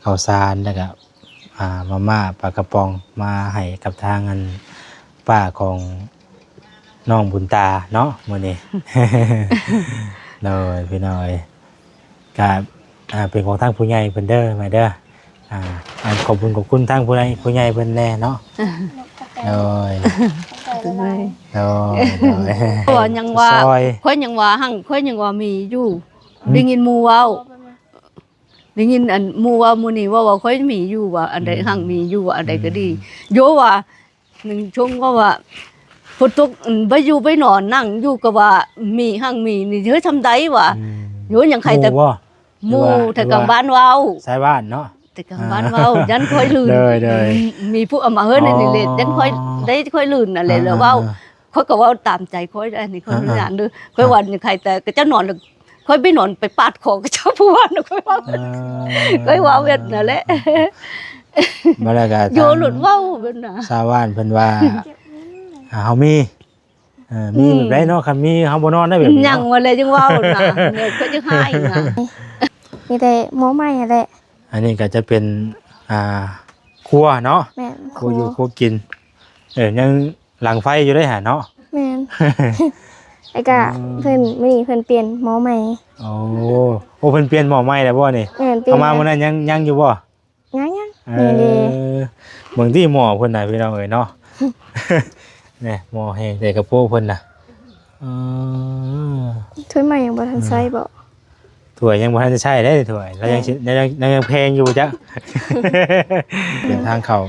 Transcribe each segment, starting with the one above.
ข้าวสารแล้วก็มาม่าปลากระป๋องมาให้กับทางอันป้าของน้องบุญตาเนาะมื้อนี้ เลยพี่น้อยก็เป็นของทางผู้ใหญ่เพิ่นเด้อแม่เด้อขอบคุณทางผู้ใหญ่เพิ่นแน่เนาะเลยก็ยังว่าค่อยยังว่าหั่งค่อยยังว่ามีอยู่ได้ยินหมู่เว้าได้ยินอันหมู่ว่าหมู่นี้ว่าค่อยมีอยู่ว่าอันใดหั่งมีอยู่ว่าอันใดก็ดีโยว่าหนึ่งชงก็ว่าพุทุกไปอยู่ไปนอนนั่งอยู่ก็ว่ามีหั่งมีนี่เฮ้ยทำได้ว่าโยยังใครแต่หมู่แต่กลางบ้านเว้าใช่บ้านเนาะแต่กลางบ้านเว้ายันค่อยลื่นมีผู้เอามาเฮ้ยนี่เลยยันค่อยได้ค่อยลื่นนั่นแหละแล้วเว้าค่อยก็ว่าตามใจค่อยอันนี้ค่อยงานด้วยค่อยวันยังใครแต่ก็จะนอนค่อยไปนอนไปปาดคอกับเจ้าผู้ว่าค่อยว่าเวทนั่นแหละมาแล้วก็โยหลุดเว้าเพิ่นน่ะชาวบ้านเพิ่นว่าเฮามีแบบไดเนาะคันมีเฮาบ่นอนได้แบบนี้ยังว่าเลยจังเว้าน่ะเนี่ยก็จะให้น่ะมีแต่หม้อใหม่แหละอันนี้ก็จะเป็นครัวเนาะแม่นครัวอยู่ครัวกินยังหลังไฟอยู่ได้หาเนาะแม่นไอ้ก็เพิ่นมื้อนี้เพิ่นเปลี่ยนหม้อใหม่โอ้เพิ่นเปลี่ยนหม้อใหม่แล้วบ่นี่เอามามื้อนั้นยังอยู่บ่ยังนี่บางที่หม้อเพิ่นน่ะพี่น้องเอ้ยเนาะนี่หม้อแห้งแต่กระโปงเพิ่นน่ะถ้วยใหม่ยังบ่ทันใช้บ่ถ้วยยังบ่ทันจะใช้ได้ถ้วยแล้วยังแพงอยู่จ้ะเป็นทางเข้า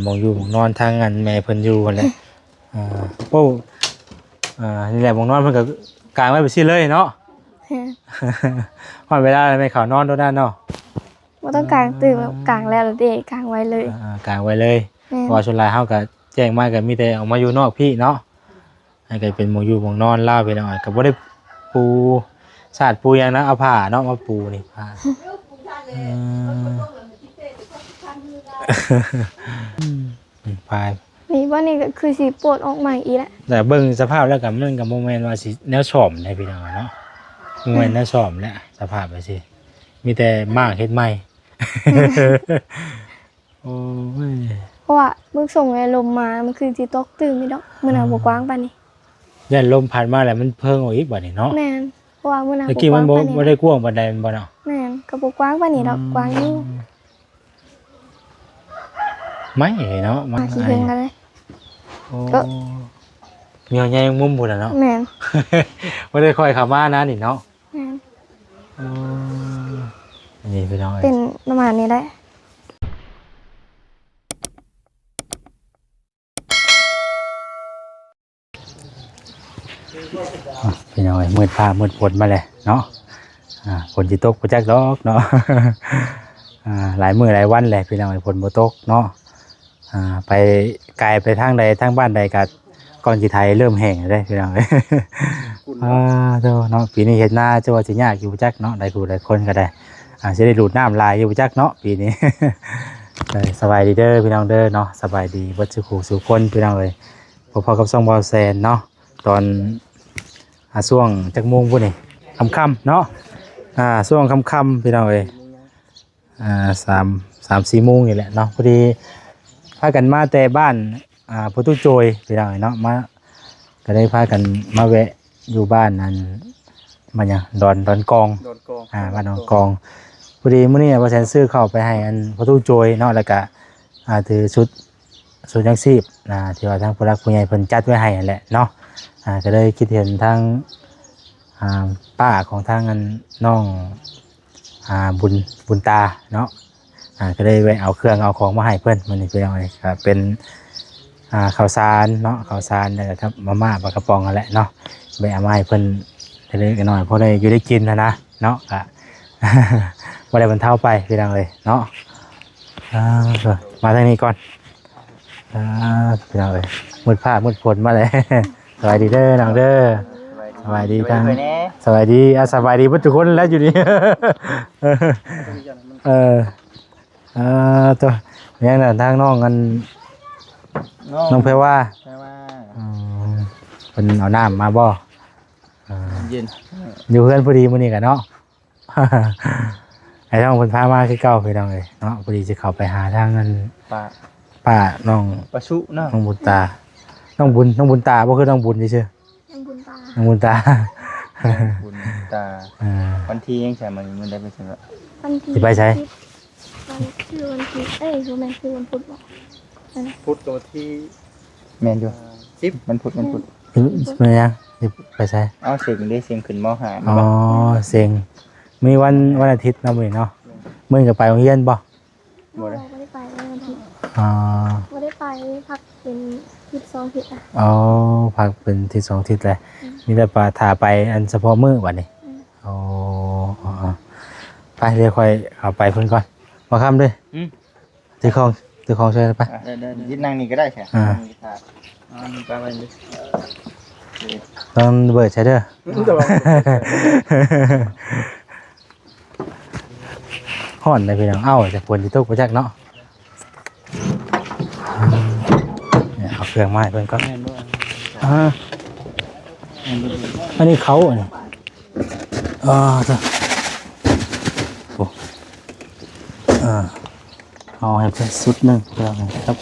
มองอยู่มองนอนทางอันแม่เพิ่นอยู่นั่นแหละโอ้นี่แหละมองนอนเพิ่นก็กางไว้ไปซี่เลยเนาะพอเวลาไม่เข้านอนโดนนั่นเนาะบ่ต้องกางตื่นกางแล้วเด้กางไว้เลยกางไว้เลยเพราะส่วนหลายเฮาก็แจ้งมาก็มีแต่ออกมาอยู่นอกพี่เนาะให้ก็เป็นมองอยู่มองนอนลาไปหน่อยก็บ่ได้ปูสาดปูอย่างนะเอาผ้าเนาะมาปูนี่ผ้าไปนี่ว่านี่ก็คือสิปวดออกใหม่อีกแล้วแต่เบิ่งสภาพแล้วก็มันก็บ่แม่นว่าสิแนวซ่อมได้พี่น้องเนาะบ่แม่นแนวซ่อมแหละสภาพไปสิมีแต่มากเฮ็ดใหม่โอ้ยเพราะว่าเบิ่งส่งไอ้ลมมามันคือสิตกตื่นไม่ดอกมื้อหน้าบ่กว้างปานนี้ยันลมพัดมาแล้วมันเพิ่งออกอีกบัดนี้เนาะแม่นเพราะว่ามื้อหน้าบ่กว้างปานนี้บ่ได้กว้างปานใดบ่เนาะแม่นก็บ่กว้างปานนี้ดอกกว้างอยู่ไม่เนาะมาขี้เพิ่นกันเลยก็มีใหญ่มุมพุ่นน่ะเนาะแม่นบ่ได้ค่อยเข้ามานะนี่เนาะแม่นนี่พี่น้องเป็นประมาณนี้แหละพี่น้องมืดฟ้ามืดฝนมาเลยเนาะฝนสิตกบ่จักดอกเนาะหลายมื้อหลายวันแหละพี่น้องฝนบ่ตกเนาะไปไกลไปทางใดทางบ้านใดก็ก่อนสิไทยเริ่มแห้งแล้วพี่น้องเอ้ยเนาะปีนี้เฮ็ดนาจะว่าสิยากอยู่จักเนาะหลายผู้หลายคนก็ได้สิได้ดูดน้ำลายอยู่จักเนาะปีนี้สบายดีเด้อพี่น้องเด้อเนาะสบายดีเบิดสุขคนพี่น้องเอ้ยพอๆกับซ่องบอลแซนเนาะตอนช่วงจักโมงพุ่นนี่ค่ำๆเนาะช่วงค่ำๆพี่น้องเอ้ย3-4 โมงนี่แหละเนาะพอดีพากันมาแต่บ้านพุทุโจยพี่น้องเนาะมาก็ได้พากันมาแวะอยู่บ้านนั้นมันยังดอนกองบ้านดอนกองพอดีมื้อนี้ว่าแซนซื้อเข้าไปให้อันพุทุโจยเนาะแล้วก็ถือชุดยังชีพที่ว่าทางผู้รักผู้ใหญ่เพิ่นจัดไว้ให้นั่นแหละเนาะก็เลยคิดเห็นทางป้าของทางอันน้องบุญตาเนาะก็เลยไปเอาเครื่องเอาของมาให้เพื่อนมันนี่เป็นอะไรครับเป็นข้าวสารเนาะข้าวสารนะครับมาม่าปลากระป๋องนั่นแหละเนาะไปเอามาให้เพื่อนเล็กๆน้อยเพราะได้อยู่ได้กินนะเนาะว่าได้บรรเทาไปพี่น้องเลยเนาะมาทางนี้ก่อนพี่น้องเลยมืดผ้ามืดฝนมาเลยสวัสดีเด้อน้องเด้อสวัสดีทั้งสวัสดีสบายดีทุกคนแล้วอยู่นี่ตัวยังน่ะทางน้องกันน้องเพว่าเป็นเอาน้ำมาบ่อยู่เพื่อนพอดีมื้อนี้กันเนาะ ให้น้องเพิ่นพามาคือเก่าพี่น้องเอ้ยเนาะพอดีจะเข้าไปหาทางนั้น ป้า ป้าน้อง ปลาชุเนาะ น้องบุญตาน้องบุญตาบ่คือน้องบุญซื่อ ยังบุญตา ๆน้องบุญตา บุญตา อ่า วันที่ยังใช่มันได้ไปใช่ไหม วันที่ สิไปใช้ วันคือวันที่คือแม่คือวันพุธบ่ พุธตัวที่แมนอยู่10มันพุธ เป็นยังสิไปใช้ เอาเสียงได้เสียงขึ้นมห้า อ๋อเซ็งมีวันอาทิตย์เนาะมื้อนี้เนาะมื้อนี้ก็ไปโรงเรียนบ่ บ่ได้ไปวันอาทิตย์ อ๋อ บ่ได้ไปพักเป็นทิศ2ทิศอ่ะ อ๋อพักเป็นที่สองอาทิตย์แหละมีแต่ปลาถ่าไปอันเฉพาะมื้อบัดนี้อ๋ออ๋อไปเดี๋ยวค่อยเอาไปเพิ่นก่อนมาค่ำด้วยถือของช่วยไป ได้ยิดนั่งนี่ก็ได้ใช่ ไปไปเลย ต้องเบิดใช่เด้อห่อนเลยพี่น้องเอ้าจากฝนที่ตกมาจากเนาะเนี่ยเอาเครื่องไม้เพิ่นก็อันนี้เขาอันนี้จ้ะโอ้เอาให้เพิ่นสุดหนึงเพื่อครับ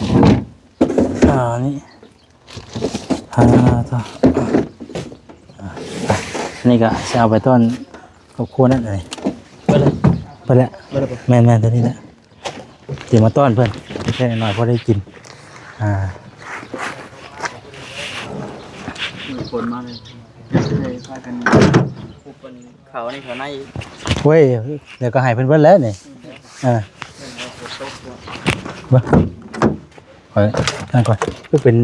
นี่จ้ะนี่ก็จะเอาไปต้นครอบครัวนั่นเลยไปแล้วแม่นตัวนี้แหละเดี๋ยวมาต้อนเพื่อนแค่หน่อยพอได้กินฝนมาเลยพากันคุบเป็นเขาในเขาใน เว้ยเดี๋ยวก็ให้เพื่อนแล้วนี่บ้าขอนั่นก่อนก็เป็น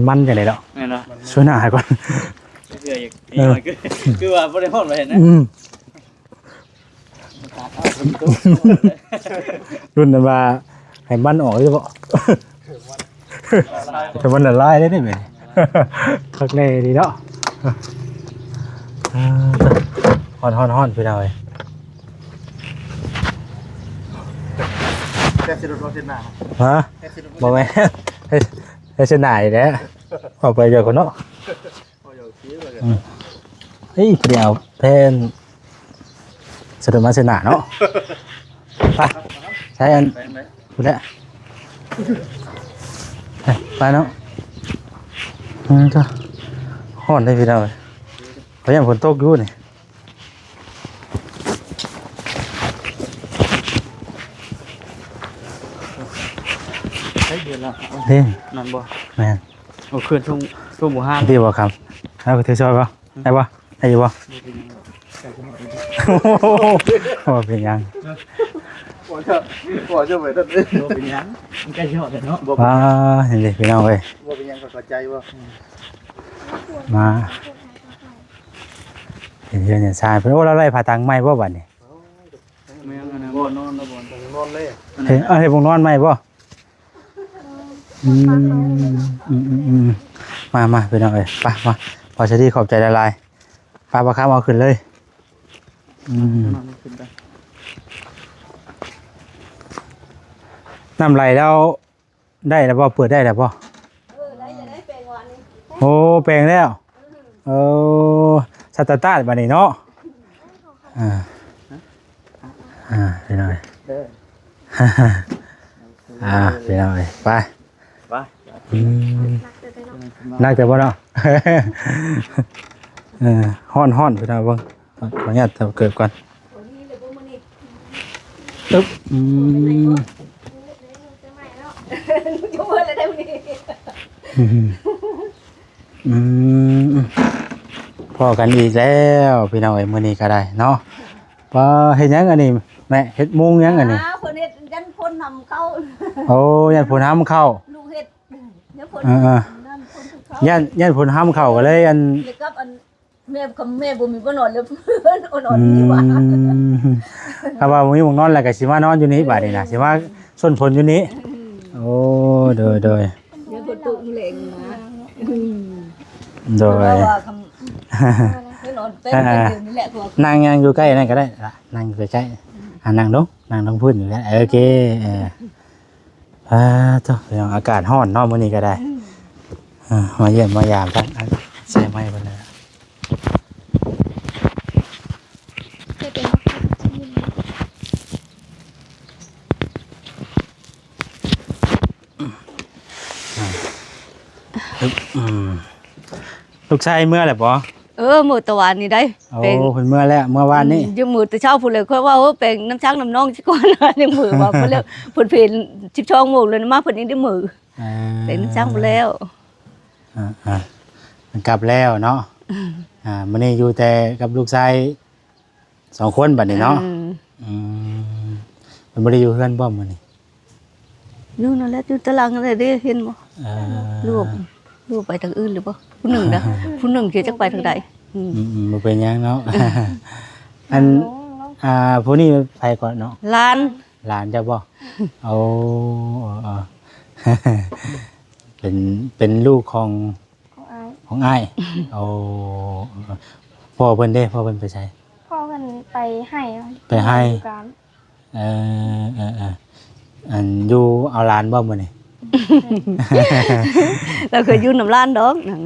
มันอย่างไรแล้ว นี่เนาะ ช่วยหน้าให้ก่อน คือว่าบริโภคไปเห็นนะ รุ่นนั้นว่าให้มันออกใช่ปะแต่มันละลายได้ไหมทักแน่ดีเนาะฮ้อนไปหน่อย แค่สิรถรถเส้นหนา ฮะบอกไหมให้เส้นหนาอีกแล้วออกไปเจอคนเนาะเฮ้ยเดี๋ยวเพนสะดุดมาเส้นหนาเนาะไปใช้อันพูดแล้วไปเนาะก็ฮ้อนได้พี่เราเพราะยังฝนตกอยู่นี่เดือนละ เด้ง นั่นบ่ แม่น โอ้คืนช่วงหมู่ห้า พี่บอกคำแล้วก็ถือซอยป่ะได้ป่ะได้อยู่ป่ะโอ้เป็นยัง บ่จะไปตัดบ่เป็นยังมันใกล้ยอดแล้วเนาะบ่ ว้าเห็นดิพี่น้องเว้ย เป็นยังก็เข้าใจว่า มาเห็นเยอะเนี่ยชายเพิ่นโอ้เราไล่ผ่าตังไหมบ่บัดนี้ แม่งนะบ่นอนแล้วบ่นอนเลย เฮ้ยเฮ้ยบ่นอนไหมบ่มาพี่น้องเอ้ยไปมาพอจะดีขอบใจละลายปลาคาร์ฟเอาขึ้นเลยน้ำไหลแล้วได้แล้วบ่เปิดได้แล้วบ่ ได้เป็นวันนี้ โอ้แปลงแล้วสตาร์ทบัดนี้เนาะไปหน่อยไปหน่อยไปนักแต่บ่เนาะฮ้อนไปหน่อยเบิ่งขออนุญาตเกิดก่อนตึ๊บยกมือเลยได้วันนี้พอกันอีกแล้วพี่น้องเอ้ยมื้อนี้ก็ได้เนาะว่าเฮ็ดหยังอันนี้แม่เฮ็ดมุงหยังอันนี้ คนเฮ็ดยันคนนำเข้า โอ้ยันผลห้ามเข้า ลูกเฮ็ดเดี๋ยวคน นั่นยันผลห้ามเข้าก็เลยอัน เด็กกับอันแม่กับแม่บ่มีบ่นอนเลยเพิ่นนอนดีกว่า ถ้าว่าบ่มีหม้องนอนแล้วก็สิมานอนอยู่นี้บัดนี้น่ะสิมาส้นผลอยู่นี้โอ้โดย เดี๋ยวคนตุ่มเหลงนะ โดย ว่าคำนอนเป็นอยู่นี่แหละตัว นั่งอยู่ใกล้นั่นก็ได้ล่ะนั่งอยู่ใกล้ๆนั่งลงพื้นอยู่แล้วโอเคจ้ะอากาศร้อนเนาะมื้อนี้ก็ได้มาเยี่ยมมายามกันใส่ไม้เพิ่นน่ะ เคยเป็น อืมลูกชายเมื่อแหละบ่ มื้อตะวันนี่ได้ โอ้เพิ่นเมื่อแล้วเมื่อวานนี้ อยู่มื้อแต่เช้าพุ่นเลยค่อยว่าเป็นน้ำช้างน้ำนองสิก่อนยังมื้อว่าเพิ่นแล้วเพิ่นเพล12 โมงเลยมาเพิ่นยังได้มื้อเป็นน้ำช้างพุ่นแล้ว มันกลับแล้วเนาะมื้อนี้อยู่แต่กับลูกชาย2คนบัดนี้เนาะมันบ่ได้อยู่เฮือนบ่มื้อนี้ อยู่นั่นแหละอยู่ตารางอะไรได้เห็นบ่ลูกไปทางอื่นหรือบ่ผู้หนึ่งนะผู้หนึ่งสิจักไปทางใดบ่เป็นหยังเนาะอันผู้นี้ไปก่อนเนาะหลาน เจ้าบ่เอาเป็นลูกของอ้ายเอาพ่อเพิ่นเด้พ่อเพิ่นไปใช้ พ่อเพิ่นไปให้ ไปให้อันอยู่เอาหลานบ่มื้อนี้ เราเคยอยู่น้ำร้านดอกนั่น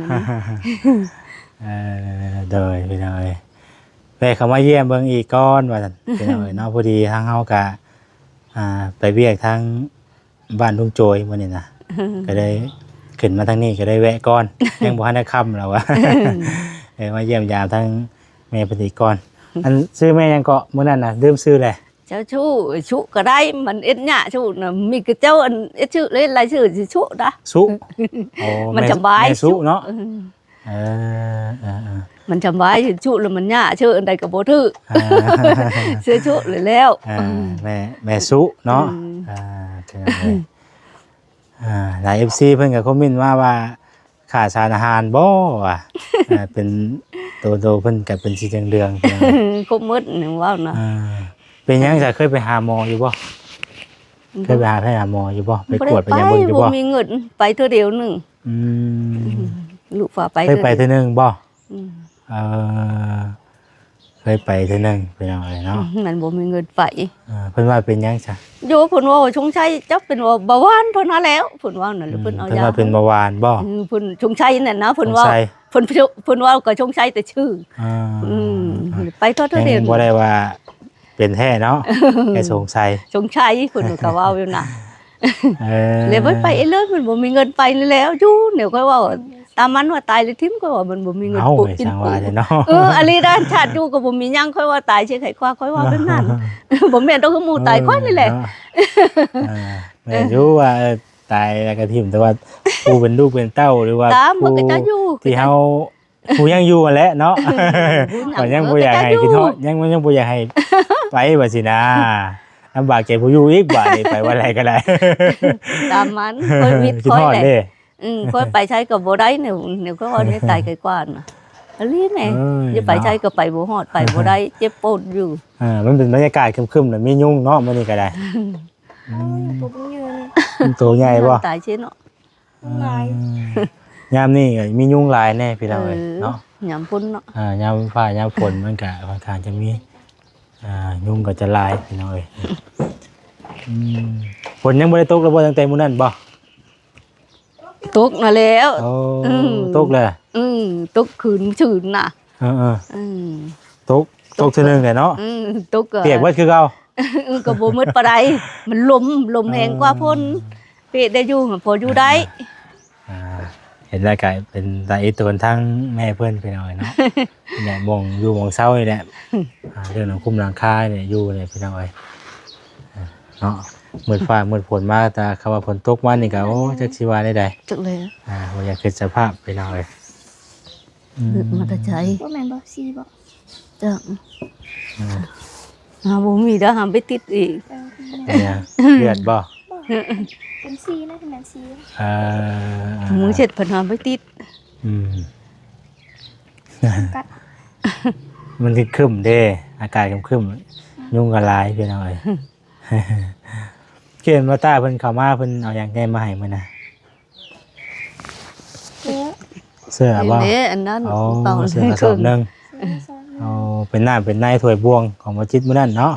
โดยพี่น้อยไปเข้ามาเยี่ยมเบิ่งอีกก่อนว่าซั่นพี่น้อยเนาะพอดีทางเฮาก็ไปเวียกทางบ้านทุ่งโจยมื้อนี้นะก็ได้ขึ้นมาทางนี้ก็ได้แวะก่อนยังบ่ทันได้ค่ำแล้วว่ามาเยี่ยมยามทางแม่ปฏิกรอันชื่อแม่ยังเกาะมื้อนั้นน่ะลืมชื่อแหละเจ้าชูก็ได้มันเอ็ดหญ้าชูน่ะมีกระเจ้าอันเอ็ดชื่อเลยหลายชื่อสิชูดะสุโอ้มันสบายแม่สุเนาะมันสบายชูแล้วมันหญ้าชื่ออันใดก็บ่ถือเสื้อชูเลยแล้วแม่สุเนาะหลาย FC เพิ่นก็คอมเมนต์ว่าขาดสารอาหารบ่ว่ะเป็นโตเพิ่นก็เป็นสีเหลืองๆครบหมดนี่ว่านะเป็นยังจะเคยไปหาหมออยู่บ่เคยไปหาหมออยู่บ่ไปกวดไปยังเบิ่งอยู่บ่มีเงินไปเท่าเดียวนึงลูกฝาไปเคยไปเท่านึงบ่เคยไปเท่านึงเป็นจังไดเนาะมันบ่มีเงินไปเพิ่นว่าเป็นยังซะโยเพิ่นว่าชงชัยจักเป็นว่าเบาหวานเท่านั้นแล้วเพิ่นว่านั่นหรือเพิ่นเอายาเพิ่นว่าเป็นเบาหวานบ่เพิ่นชงชัยนั่นนะเพิ่นว่าเพิ่นว่าก็ชงชัยแต่ชื่อไปเท่าเดียวบ่ได้ว่าเป็นแท้เนาะแค่สงสัยชงชัยเพิ่นก็ว่าอยู่น่ะเลยไปเลยมันบ่มีเงินไปแล้วอยู่เดี๋ยวก็ว่าตามมันว่าตายเลยทิ่มก็ว่ามันบ่มีเงินปลูกกินเนาะอันนี้ด้านชาติอยู่ก็บ่มีหยังค่อยว่าตายสิไข่ควาค่อยว่าเป็นนั่นบ่แม่นต้องคือหมู่ตายค่อยนี่แหละแม่อยู่ว่าตายแล้วก็ทิ่มแต่ว่าผู้เป็นลูกเป็นเต้าหรือว่าผู้ที่เฮาผู้ยังอยู่แหละเนาะก็ยังบ่อยากให้คิดฮอดยังบ่อยากให้ไปว่าสินะลำบากใจผู้อยู่อีกบาดนี้ไปว่าอะไรก็ได้ตามมันค่อยวิทย์ค่อยแหละค่อยไปใช้ก็บ่ได้เนี่ยก็ว่านี่ตายไกลกว่าน่ะอันนี้แหละจะไปใช้ก็ไปบ่ฮอดไปบ่ได้เจ็บปวดอยู่มันเป็นบรรยากาศครึมๆน่ะมียุงเนาะมื้อนี้ก็ได้ตัวใหญ่บ่ตายซิเนาะยามนี้ก็มียุงหลายแน่พี่น้องเอ้ยเนาะยามฝนเนาะยามฟ้ายามฝนมันก็ค่อนข้างจะมียุงก็จะหลายพี่น้องเอ้ยฝนยังบ่ได้ตกแล้วบ่ตั้งแต่มื้อนั้นบ่ตกน่ะแล้วตกเลยตกคืนชื่นน่ะตกทีนึงแหละเนาะตกเปียกเบิดคือเก่าก็บ่มืดปานใดมันลมแรงกว่าฝนเปียกได้อยู่พออยู่ได้เห็นแล้วก็เป็นตาอีตนทั้งแม่เพิ่นไปหน่อยเนาะเนี่ยมองอยู่มองเศร้านี่แหละเรื่องของคุ้มหลังคาเนี่ยอยู่เนี่ยพี่น้องเอ้ยเนาะมืดฟ้ามืดฝนมาแต่คำว่าฝนตกมานี่ก็โอ้จักสิว่าได้จักเลยบ่อยากเกิดสภาพพี่น้องเอ้ยมาแต่ใจบ่แม่นบ่ซีบ่จักบ่มีเด้อหามไปติดอีกเนี่ยเลือดบ่เป็นซีนะเป็นซีมือเช็ดเพิ่นหามไปติดมันคือครึ้มเด้อากาศครึ้มยุงก็หลายพี่น้องเอ้ยเขียนว่าตาเพิ่นเข้ามาเพิ่นเอาหยังแน่มาให้มื้อน่ะเสื้อบ่อันนั้นเป่าเสื้อกระสอบนึงเป็นน้ำเป็นในถ้วยบวงของบ่จิตมื้อนั้นเนาะ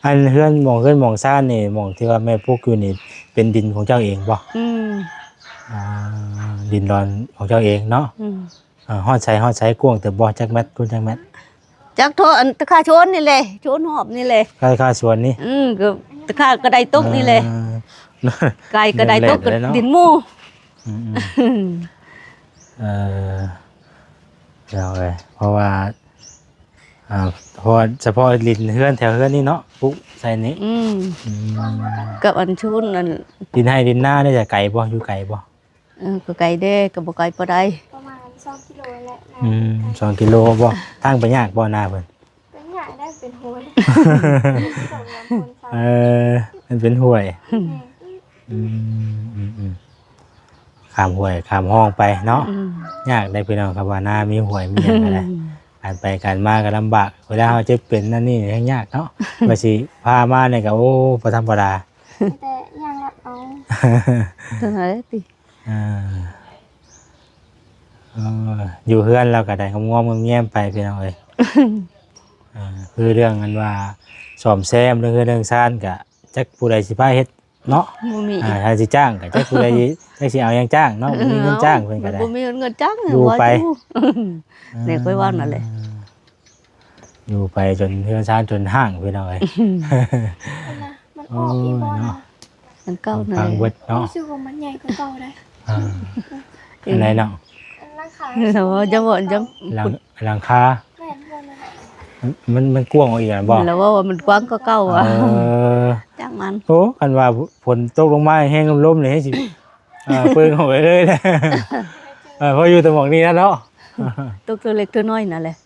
อันเฮือนหม่องซ่านนี่หม่องที่ว่าแม่ปลูกอยู่นี่เป็นดินของเจ้าเองบ่ดินดอนของเจ้าเองเนาะฮอดใช้กว้างแต่บ่จักแมตรคุณจักแมตรจักโทอันตะค่าชนนี่แหละชนหอบนี่แหละค่าสวนนี่ก็ตะค่าก็ได้ตกนี่แหละ ไก่ก็ได้ตกกับดินหมู อืมเดี๋ยวเลยเพราะว่าเพราะเฉพาะลินเฮือนแถวเฮือนนี่เนาะปุ๊ใส่นี้กับอันชุนนั่นดินให้ดินหน้าได้จากไก่บ่อยู่ไก่บ่ก็ไก่เด้ก็บ่ไก่บ่ได้ประมาณ2กิโลแหละ2กิโลบ่ทางไปยากบ่หน้าเพิ่นเป็นยากได้เป็นโหยมันเป็นห้วยข้ามห้วยข้ามห้องไปเนาะยากได้พี่น้องครับว่าหน้ามีห้วยมีหยังอะไรการไปการมาก็ลำบากเวลาเฮาเจ็บเป็นนั่นนี่ยังยากเนาะว่าสิพามาเนี่ยก็โอ้บ่ธรรมดาแต่ยังละเอาเท่านั้นติอยู่เฮือนเราก็ได้งอมๆแง้มไปพี่น้องเอ้ยคือเรื่องนั้นว่าซ่อมแซมเรื่องซ่านก็จักผู้ใดสิพาเฮ็ดเนาะบ่มีถ้าสิจ้างก็จักผู้ใดจักสิเอาหยังจ้างเนาะบ่มีเงินจ้างเพิ่นก็ได้บ่มีเงินจ้างอยู่ไปเนี่ยค่อยว่านั่นแหละอยู่ไปจนเฮือนซ่านจนห้างพี่น้องเอ้ยมันออกอีบ่เนาะมันเก่านั่น ฟังเบิดเนาะรู้สึกว่ามันใหญ่กว่าเก่าได้อะไรเนาะราคาจะบ่จะหลังคามันกว้างอีกอ่ะบ่แล้วว่ามันกว้างก็เก่าอ่ะจังมันโอ้คันว่าฝนตกลงมาแห้งลมๆนี่ให้สิเปิ้งออกไปเลยนะเพราะอยู่แต่หม่องนี้นะเนาะตกตัวเล็กตัวน้อยนั่นแหละ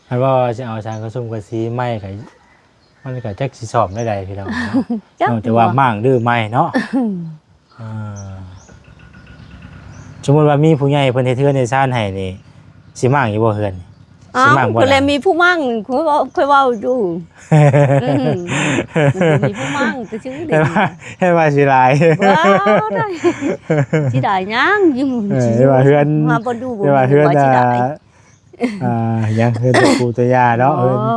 คันว่าสิเอาสารกระซุ่มกระสีไม้ก็มันก็จักสิสอบได้ใดพี่น้องแต่ว่ามั่างดื้อไม้เนาะสมมุติว่ามีผู้ใหญ่เพิ่นเฮ็ดเทือนในซ่านให้นี่สิมั่างอยู่บ่เฮือนสิมั่งบ่เลยมีผู้มั่งค่อยเว้าอยู่มีผู้มั่งก็ชื่อเด้ให้ว่าสิหลายว้าวได้สิได้ยังยิ่งให้ว่าเฮือนมาบ่ดูบ่ว่าเฮือนยังเฮือนตะปูตะยาเนาะ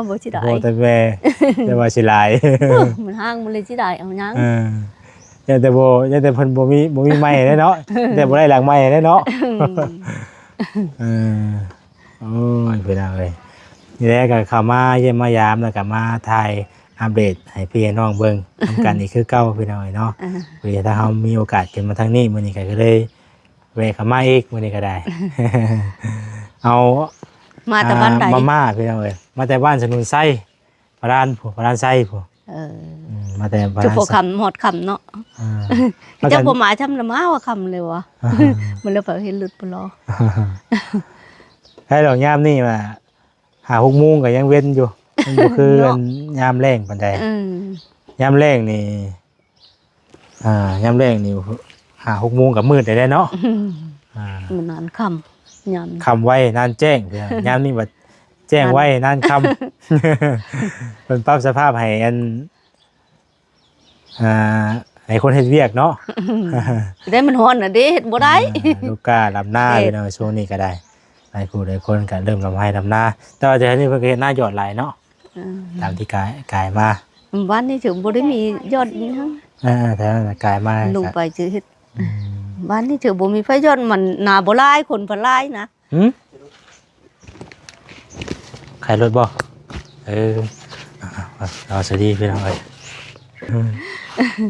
บ่สิได้บ่แต่แม่แต่ว่าสิหลายมันห่างมันเลยสิได้เอายังยังแต่เพิ่นบ่มีไม้เด้เนาะแต่บ่ได้หลังไม้เด้เนาะโอ้ยพี่น้องเอ้ยนี่แหละก็เข้ามาเยี่ยมมายามแล้วก็มาถ่ายอัปเดตให้พี่น้องเบิ่งทำกันอีกคือเก่าพี่น้องเนาะเวลาถ้าเฮามีโอกาสขึ้นมาทางนี้มื้อนี้ก็เลยแวะเข้ามาอีกมื้อนี้ก็ได้เอามาแต่บ้านใดมาพี่น้องเอ้ยมาแต่บ้านสนุนไส้พระลานไส้พุ่นมาแต่บ้านจุพคำหมดคำเนาะจะบ่หมายทำละมาว่าคำเลยวะมันเลยไปเห็นหลุดบ่รอให้ดอกยามนี่มา5-6 โมงก็ยังเว้นอยู่มันบ่คือยามแล้งปานใดยามแล้งนี่ยามแล้งนี่5-6 โมงก็มืดได้เนาะมันนานค่ำยามค่ำไว้นานแจ้งยามนี้บัดแจ้งไว้นานค่ำเพิ่นปรับสภาพให้ให้คนเฮ็ดเวียกเนาะได้มันร้อนน่ะเด้เฮ็ดบ่ได้ลูกกาลำหน้าอยู่เนาะช่วงนี้ก็ได้หลายผู้หลายคนก็เริ่มลำให้ลำหน้าแต่ว่าเดี๋ยวนี้เพิ่นก็เฮ็ดหน้ายอดหลายเนาะตามที่กายมาวันนี้ถึงบ่ได้มียอดนี้ทั้งแต่กายมาลงไปจือเฮ็ดวันนี้ถึงบ่มีไฟยอดมันหน้าบ่หลายคนบ่หลายนะขายรถบ่เอาสวัสดีพี่น้องเอ้ย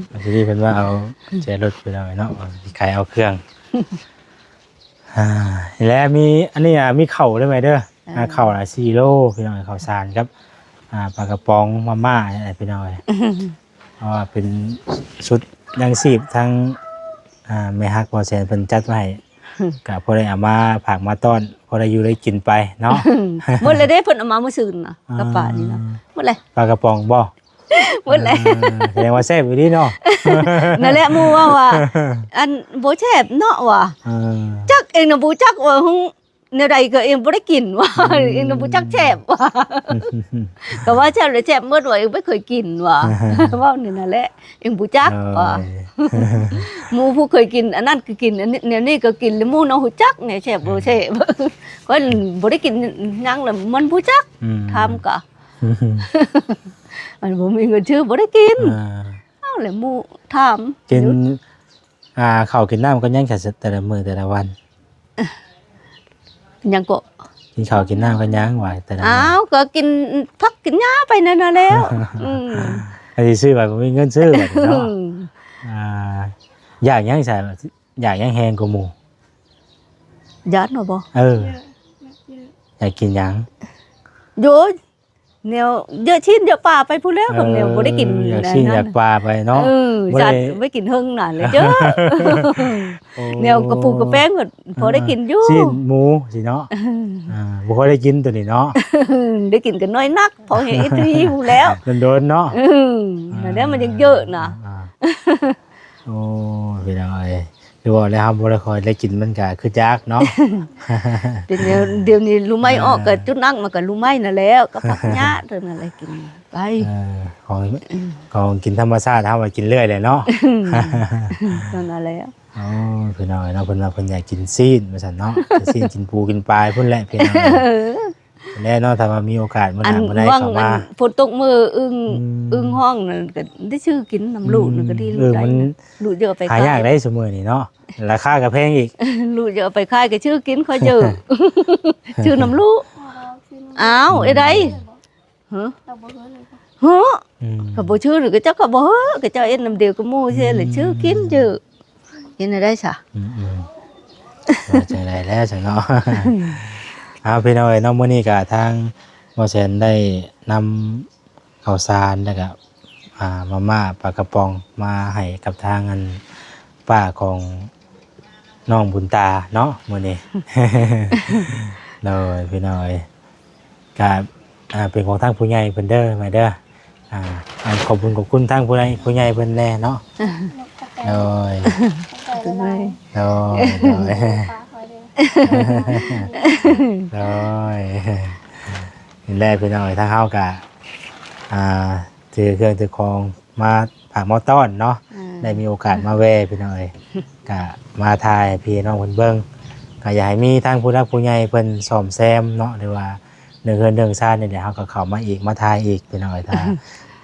สวัสดีเพิ่นว่าเอาแจรถพี่น้องเนาะขายเอาเครื่องแล้วมีอันนี้มีเข่าได้ไหมเด้อเข่า4 โลพี่น้องข้าวสารครับปลากระป๋องมาม่าอะไรพี่น้องเป็นชุดยังชีพทั้งแม่ฮักบ่แสนเพิ่นจัดมาให้ก็พอได้เอามาฝากมาต้อนพอได้อยู่ได้กินไปเนาะหมดเลยเด้เพิ่นเอามาเมื่อคืนน่ะกระป๋านี่นะหมดเลยปลากระป๋องบ่หมดเลยแสดงว่าแซ่บอยู่ดีเนาะนั่นแหละหมู่ว่าอันบ่แซ่บเนาะว่ะจักเองน่ะบ่จักว่าแนวใดก็เองบ่ได้กินว่ะเองน่ะบ่จักแซ่บว่ะก็ว่าแซ่บแล้วแซ่บหมดว่าเองบ่เคยกินว่ะว่านี่นั่นแหละเองบ่จักว่ะหมู่ผู้เคยกินอันนั้นก็กินอันนี้ก็กินแล้วหมู่เนาะฮู้จักเนี่ยแซ่บบ่แซ่บก็บ่ได้กินหยังแล้วมันบ่จักทำก็มันบ่มีเงินซื้อบ่ได้กินเอาแหละหมู่ถามกินข้าวกินน้ำก็ยังแค่แต่ละมื้อแต่ละวันยังก็กินข้าวกินน้ำก็ยังไหวแต่ละอ้าวก็กินพักกินหญ้าไปนั่นน่ะแล้ว สิซื้อบัดบ่มีเงินซื้อบัดเนาะอ่าอยากหยังใส่อยากหยังแฮงกว่าหมู่ ยัดเนาะบ่ อยากกินหยัง โยแนวเยอะชิ้นเยอะป่าไปพูดแล้วกับแนวบ่ได้กิน อยากชิ้นอยากปลาไปเนาะ จัดไม่กินหึงน่ะเลยเด้อแนวกระปูกระแป้งก็พอได้กินอยู่ ชิ้นหมูสิเนาะบ่ค่อยได้กินตัวนี้เนาะ ได้กินกันน้อยนักพอเห็นอีทีพูดแล้ว โดนๆเนาะ นั่นแหละมันยังเยอะน่ะ โอ้พี่น้อยดูว่าแล้วครับบ่ได้ค่อยได้กินมันก็คือจักเนาะ เดี๋ยวนี้รู้ไหมออกก็จุดนั่งมาก็รู้ไหมนั่นแล้วก็พักหญ้าเท่านั้นแหละกินไป ของกินธรรมชาติเฮาว่ากินเรื่อยเลยเนาะ นั่นน่ะแล้ว โอ้พี่น้อยเนาะเพิ่นว่าเพิ่นอยากกินซีนว่าซั่นเนาะ ซีนกินปูกินปลาพุ่นแหละพี่น้อยแล้วเนาะถ้าว่ามีโอกาสมื้อหน้ามื้อใดเข้ามา ฝนตกมืออึ้งห้องนั่นก็ได้ชื่อกินน้ำลูกนั่นก็ดีลูกได้ มัน ลูกเยอะไป หายากได้ซุมื้อนี้เนาะราคาก็แพงอีก ลูกเยอะไปค่ายก็ชื่อกินค่อยเยอะ ชื่อน้ำลูกอ้าวไอ้ใดฮะฮะก็บ่ชื่อหรือก็เจ้าก็บ่ก็เจ้าเอ็นน้ำเดียวก็หมู่เสียเลยชื่อกินเยอะกินได้ซะ ว่าใจได้แล้วจังเนาะ เอาพี่น้อยเนาะมื้อนี้ก็ทางบ่แซนได้นำข้าวสารแล้วก็มาม่าปลากระป๋องมาให้กับทางอันป้าของน้องบุญตาเนาะมื้อนี้ โดยพี่น้อยก็เป็นของทางผู้ใหญ่เพิ่นเด้อมาเด้อขอบคุณทางผู้ใหญ่เพิ่นแน่เนาะโดยโดยโดยนี่แหละพี่น้อยทางเฮาก็ถือเครื่องถือของมาฝากหม้อต้อนเนาะได้มีโอกาสมาแวะพี่น้อยก็มาถ่ายพี่น้องเพิ่นเบิ่งก็อยากให้มีทางผู้รักผู้ใหญ่เพิ่นซ่อมแซมเนาะหรือว่าเรื่องชาตินี่เดี๋ยวเฮาก็เข้ามาอีกมาถ่ายอีกพี่น้อยถ้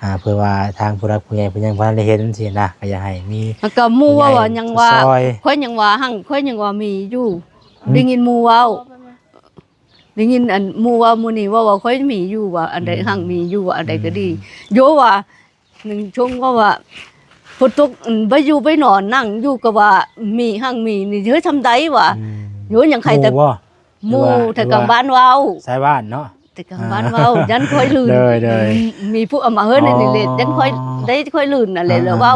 าเพื่อว่าทางผู้รักผู้ใหญ่เพิ่นยังบ่ทันได้เห็นสินะก็อยากให้มี มันก็หมู่ว่ายังว่าค่อยยังว่าหั่งค่อยยังว่ามีอยู่ได้ยินหมู่เว้าได้ยินอันหมู่ว่าหมู่นี่ว่าค่อยมีอยู่ว่าอันใดหั่งมีอยู่ว่าอันใดก็ดีโยว่าหนึ่งชงก็ว่าฝนตกไปอยู่ไปนอนนั่งอยู่ก็ว่ามีหั่งมีนี่เฮ้ยทำได้ว่าโยยังใครแต่หมู่แต่กลางบ้านเว้า สายบ้านเนาะ แต่กลางบ้านเว้ายันค่อยลื่นมีผู้เอามาเฮ้ยนี่เลยยันค่อยได้ค่อยลื่นน่ะเลยแล้วเว้า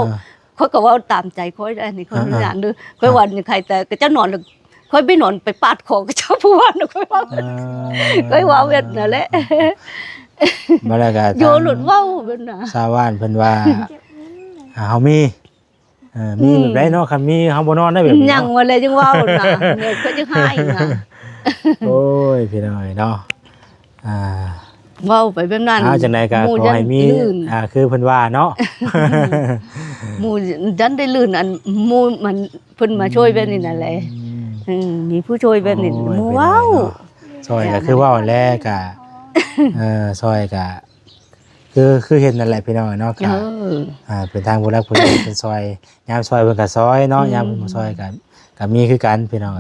ค่อยก็เว้าตามใจค่อยได้นี่ค่อยอย่างนึงค่อยวันใครแต่ก็จะนอนค่อยไปนอนไปปาดคอกับเจ้าผู้ว่าค่อยว่าเวทนั่นแหละ มาแล้วก็ โยหลุดเว้าเพิ่นน่ะ ชาวบ้านเพิ่นว่าเฮามีแบบใดเนาะคันมีเฮาบ่นอนได้แบบนี้ ยังว่าเลยจังเว้าน่ะเนี่ยก็จะหายน่ะ โอ้ยพี่น้อยเนาะเว้าไปแบบนั้น จังได๋ก็ขอให้มีคือเพิ่นว่าเนาะ หมู่ดันได้ลื่นอันหมู่มันเพิ่นมาช่วยแบบนี้นั่นแหละมีผู้ช่วยแบบนี้หมู่เว้า ซอยก็คือเว้าแลก็ซอยก็คือเห็นนั่นแหละพี่น้องเนาะก็เป็นทางผู้รักผู้ใหญ่เป็นซอยยามซอยเพิ่นก็ซอยเนาะยามเพิ่นบ่ซอยก็มีคือกันพี่น้อง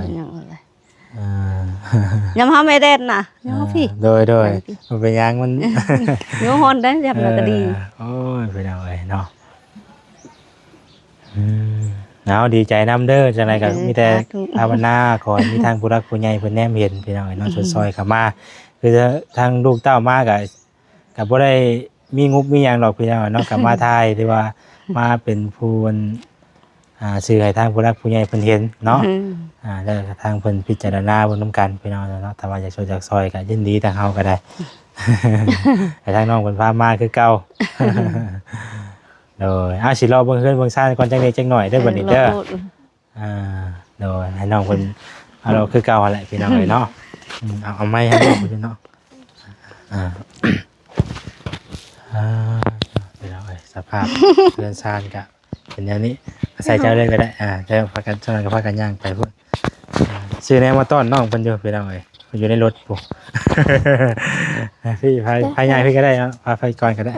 ยามเฮาไม่ได้น่ะยามพี่โดยมันเป็นยังมัน โยฮอนได้ยามก็ดีโอ้ยพี่น้องเนาะเอาดีใจนำเด้อจังได๋ก็มีแต่ภาวนาขอให้มีทางผู้รักผู้ใหญ่เพิ่นแนมเห็นพี่น้องเนาะซอยเข้ามาคือทางลูกเต้ามาก็บ่ได้มีงบมีหยังดอกพี่น้องเนาะก็มาถ่ายหรือว่ามาเป็นผู้สื่อให้ทางผู้รักผู้ใหญ่เพิ่นเห็นเนาะแล้วทางเพิ่นพิจารณาเบิ่งนำกันพี่น้องเนาะถ้าว่าอยากช่วยจากซอยก็ยินดีทางเฮาก็ได้ ให้ทางน้องเพิ่นพามาคือเก่า โดยสิรอเบิ่งเฮือนเบิ่งซ่านก่อนจังได๋จังหน่อยเด้อบัดนี้เด้อโดยให้น้องเพิ่นเราคือเก่าแหละพี่น้องเนาะเอาไม้ให้น้องเพิ่นเนาะพี่น้องสภาพเฮือนซ่านก็เป็นอย่างนี้ใส่เจ้าเล่นก็ได้เจ้าพากันเจ้านั้นก็พากันย่างไปพุ่นซื้อแนวมาต้อนน้องเพิ่นอยู่พี่น้องอยู่ในรถปุ๊ พี่พายใหญ่พี่ก็ได้เนาะพาไปก่อนก็ได้ใ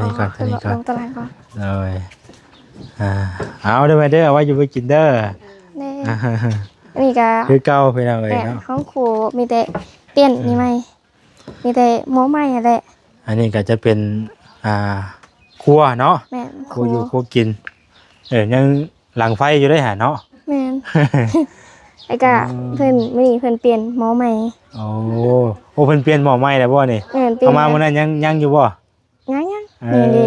ห้ก่อนลงตารางก่อนเลยเอาเด้อเด้อว่าอยู่ไปกินเด้อนี่ก็คือเก่าพี่น้องเนาะห้องครูมีแต่เปลี่ยนนี่ไหมมีแต่หม้อใหม่อะไรอันนี้ก็จะเป็น ครัวเนาะ แม่น ครัวอยู่ครัวกินยังหลังไฟอยู่ได้หาเนาะ แม่น ไอ้กะเพิ่นมื้อนี้เพิ่นเปลี่ยนหมอใหม่ โอ้โอ้เพิ่นเปลี่ยนหม้อใหม่แล้วบ่นี่ แม่นเปลี่ย เอา น มามื้อนั้นยังอยู่บ่ ยัง เอ นี่เด้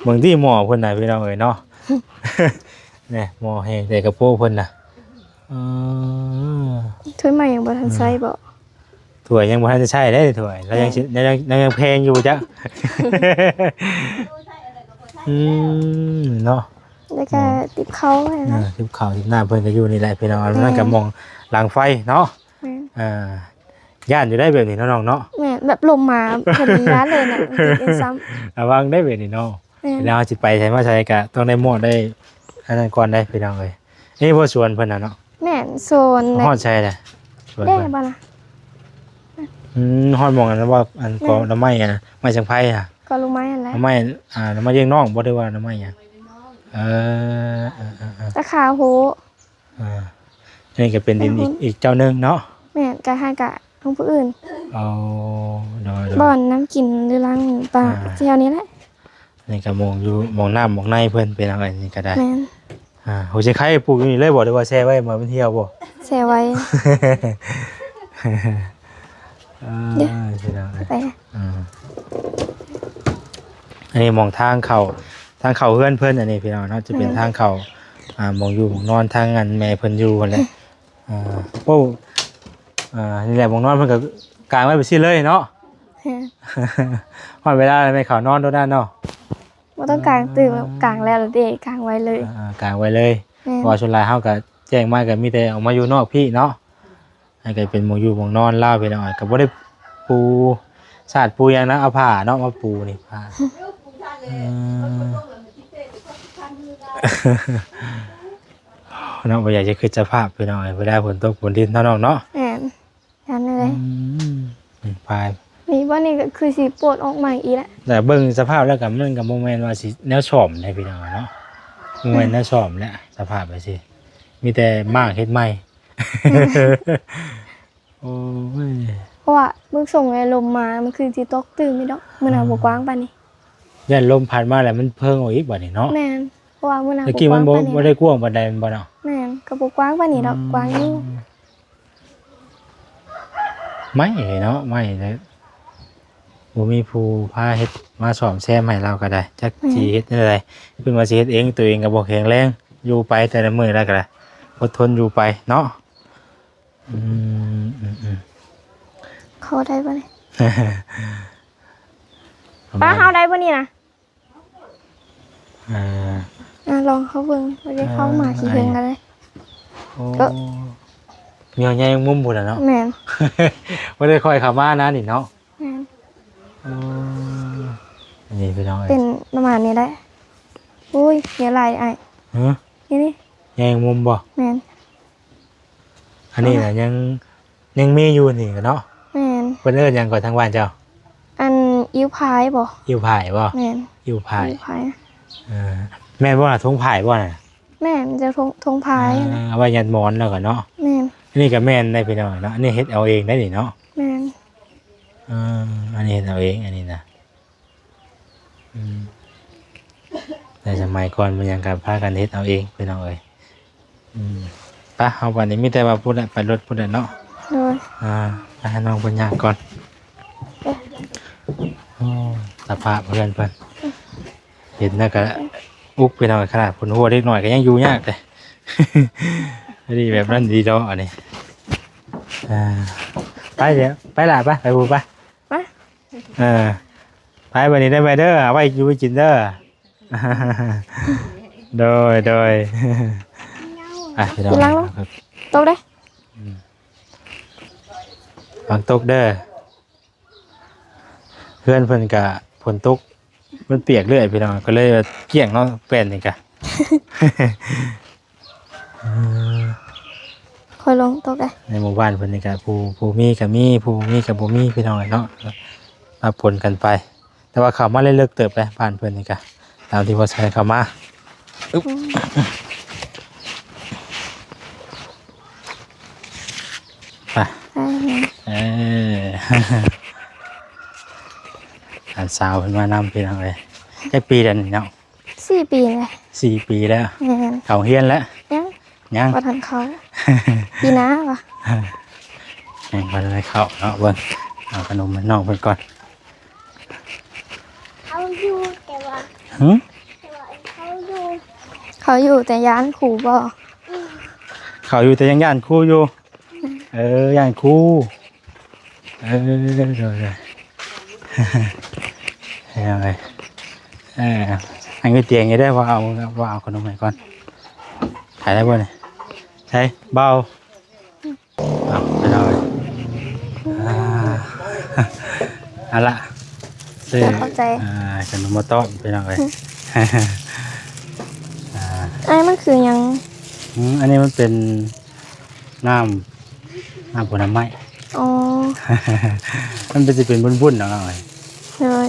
บางที่หม้อเพิ่นน่ะพี่น้องเอ้ยเนาะ นี่หม้อแห้งแต่กระโปงเพิ่นน่ะเออ ถ้วยใหม่ยังบ่ทันใช้บ่ ถ้วยยังบ่ทันจะใช้ได้ถ้วยแล้วยังสิยังแพงอยู่จ้ะ เนาะ แล้วก็ติบเขาให้นะ ทิพข่าวทิพหน้าเพิ่นก็อยู่นี่แหละพี่น้องนั่นก็มองหลังไฟเนาะ แม่น ย่านอยู่ได้แบบนี้เนาะน้องเนาะ แม่นแบบลมมาพอดีร้านเลยน่ะติดเป็นซ้ำ ระวังได้แบบนี้เนาะ แม่น แล้วสิไปใช้มาใช้ก็ต้องได้หมดได้อันนั้นก่อนได้พี่น้องเอ้ยนี่บ่สวนเพิ่นน่ะเนาะ แม่นโซน ฮอดใช่แหละสวน ได้ เพิ่น บ่ล่ะ ฮอดมองกันว่าอันก็น้ำไม้อ่ะไม้สังไผอ่ะ ก็รู้ไหมอันแหละ น้ำไม้น้ำไม้เลี้ยงน้องบ่ได้ว่าน้ำไม้หยัง ราคาโห นี่ก็เป็นดินอีกเจ้านึงเนาะ แม่นก็ให้กะของผู้อื่น เอาดอย บ่อนน้ำกินหรือล้างปลาแถวนี้แหละ นี่ก็มองอยู่มองน้ำมองในเพิ่นเป็นอะไรนี่ก็ได้ แม่น โหสิไข่ปลูกอยู่นี่เลยบ่ได้ว่าแช่ไว้มาเป็นเที่ยวบ่ แช่ไว้ เดี๋ยว พี่น้อง ไป อันนี้มองทางเข้าเฮือนเพิ่นอันนี้พี่น้องเนาะจะเป็นทางเข้ามองอยู่มองนอนทางอันแม่เพิ่นอยู่นั่นแหละโอ้นี่แหละมองนอนเพิ่นก็กางไว้ไปซี่เลยเนาะ พอเวลาแม่เขานอนโดนด้านเนาะ บ่ต้องกลางตื่นกลางแล้วเด้กลางไว้เลย กางไว้เลย แม่น เพอชนลายเฮาก็แจ้งมาก็มีแต่ออกมาอยู่นอกพี่เนาะให้ก็เป็นหมองอยู่หมองนอนเล่าไปหน่อยก็บ่ได้ปูสาดปูหยังนะเอาผ้าเนาะมาปูนี่ผ้าเนาะบ่อยากจะคิดสภาพไปหน่อยเวลาฝนตกฝนดินเนาะน้องเนาะ แม่นยันเลย ไป นี่ว่านี่ก็คือสิปวดออกใหม่อีกแล้ว แต่เบิ่งสภาพแล้วก็มันก็บ่แม่นว่าสิแนวซ่อมได้พี่น้องเนาะบ่แม่นแนวซ่อมแหละสภาพไปสิมีแต่มากเฮ็ดใหม่ โอ้ย เพราะว่ามึงส่งไอ้ลมมามันคือสิตกตื่นไม่ดอกมื้อน่ะบ่กว้างปานนี้ ย่านลมพัดมาแล้วมันเพิ่งออกอีกบัดนี้เนาะ แม่นเพราะว่ามื้อน่ะ เมื่อ บ่ กี้ ก มั ว้าน ง บ่ ปานนี้ บ่ได้กว้างปานใดมันบ่เนาะ แม่นก็บ่กว้างปานนี้ดอกกว้างอยู่ ไม่เนาะไม่เลยบ่มีผู้พาเฮ็ดมาซ่อมแซมให้เราก็ได้จักสิเฮ็ดจังได๋เพิ่นว่าสิเฮ็ดเองตัวเองก็บ่แข็งแรงอยู่ไปแต่ละมื้อแล้วก็ได้อดทนอยู่ไปเนาะ เข้าได้บ่นี่ป้าเฮาได้บ่นี่นะ อ่า ลองเข้าเบิ่งบ่ได้เข้ามาขี้เพิ่งกันเลย โอ้เมียวใหญ่มุมพุ่นน่ะเนาะ แม่น บ่ได้ค่อยเข้ามานะนี่เนาะ แม่น อันนี้พี่น้องเอ้ เป็ ย นประมาณนี้ได้อุ้ยเดี๋ยวลายไอ้ ฮะ นี่ ใหญ่มุมบ่ แม่น อันนี้น่ะยังมีอยู่นี่ก็เนาะ แม่น เพิ่นเอิ้นหยังก่อนทางบ้านเจ้า อันอิ้วพายบ่ อิ่วผายบ่ แม่น อิ่วผาย อิ้วพาย แม่นบ่ล่ะทงผายบ่น่ะ แม่นมันจะทงพายนะ เอาไว้ยันหมอนแล้วก็เนาะ แม่น อันนี้ก็แม่นได้พี่น้องเนาะอันนี้เฮ็ดเอาเองได้นี่เนาะ แม่น อันนี้เฮ็ดเอาเองอันนี้นะแต่สมัยก่อนมันยังก็พากันเฮ็ดเอาเองพี่น้องเอ้ยไปเอาวันนี้มีแต่ว่าพูดไปรถพูดเนาะ โดย ไปให้น้องเพิ่นย่างก่อนโอ้สภาพเพื่อนเพิ่นเห็นแล้วก็อุกไปหน่อยขนาดผลหัวเล็กหน่อยก็ยังอยู่ยากเลย ดีแบบนั้นดีดอกอันนี้ไปเดี๋ยวไปล่ะไปบูไป มา ไปวันนี้ได้ไปเด้อเอาไว้อยู่ไปกินเด้อ โดยไปพี่น้องครับ ตกได้ ฝนตกเด้อเพื่อนเพิ่นกะฝนตกมันเปียกเรื่อยพี่น้องก็เลยเกี่ยงเนาะแป้นนี่กะ คอยลงตกได้ ในหมู่บ้านเพิ่นนี่กะผู้มีก็มีผู้มีก็บ่มีพี่น้องเนาะมาปนกันไป แต่ว่าเข้ามาเลิกเติบเลยบ้านเพิ่นนี่กะตามที่ว่าใช้เข้ามาอึ๊บไป อันสาวเพิ่นมานำพี่น้องเลย จักปีแล้วนี่เนาะ 4 ปีเลย 4 ปีแล้ว แม่น เข้าเฮียนแล้ว ยัง ยัง บ่ทันเขาปีหน้าว่ะ ยังบ่ได้เข้าเนาะเบิ่งเอาขนมมาน้องเพิ่นก่อน เขาอยู่แต่ว่า หึ เขาอยู่แต่ย้านขู่บ่ เข้าอยู่แต่ยังย่านครูอยู่ย่านครูเดี๋ยวยังไงอันนี้เตียงยังได้ว่าเอาขนมให้ก่อนถ่ายได้บ่เนี่ยใช่เบาเอาไปเลยเอาละซื้อ เข้าใจ ขนมมาต้อนไปหน่อย ไอ้มันคือหยัง อันนี้มันเป็นน้ำผลไม้ อ๋อ มันเป็นจะเป็นบุ้นๆหน่อย เลย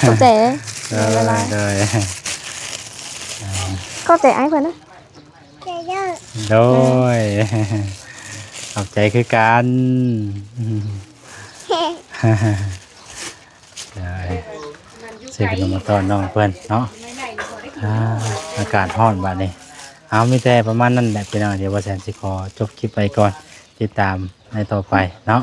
เข้าใจเลย เลย เข้าใจไอ้เพิ่นนะ เจเยอร์ โดยขอบใจคือกันเลยซื้อขนมมาต้อนน้องเพื่อนเนาะอากาศร้อนบาดนี้เอาไม่แต่ประมาณนั้นแหละพี่น้องเดี๋ยวว่าแสนสิขอจบคลิปไปก่อนติดตามในต่อไปเนาะ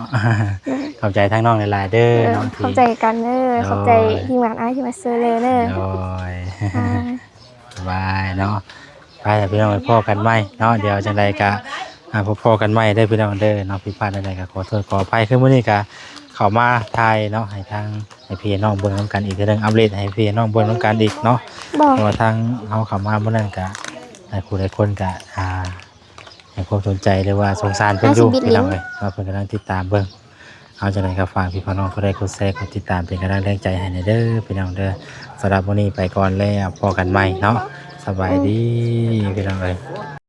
ขอบใจทั้งน้องหลายๆเด้อน้อง เข้าใจกันเด้อเข้าใจทีมงานไอ้ที่มาซื้อเลยเด้อ โดยสบายเนาะไปแต่พี่น้องไปพ่อกันไหมเนาะเดี๋ยวจังใดกะพ่อกันไหมได้พี่น้องเด้อเนาะผิดพลาดใดๆก็ขอโทษขออภัยคือมื้อนี้กะเข้ามาไทยเนาะให้ทางให้พี่น้องเบิ่งนํกันอีกเรื่องอัปเดตให้พี่น้องเบิ่งนํกันอีกเนาะ บอก เพราะว่าทางเฮาเข้ามามื้อนั้นกะหลายผู้หลายคนกะให้ความสนใจหรือว่าสงสารเพิ่นอยู่พี่น้องเอ้ยว่าเพิ่นกำลังติดตามเบิ่งเอาจังไดก็ฝากพี่น้องผู้ใดกดแชร์กดติดตามเป็นกำลังแรงใจให้ในเด้อพี่น้องเด้อสำหรับวันนี้ไปก่อนแล้วพอกันใหม่เนาะสบายดีพี่น้องเอ้ย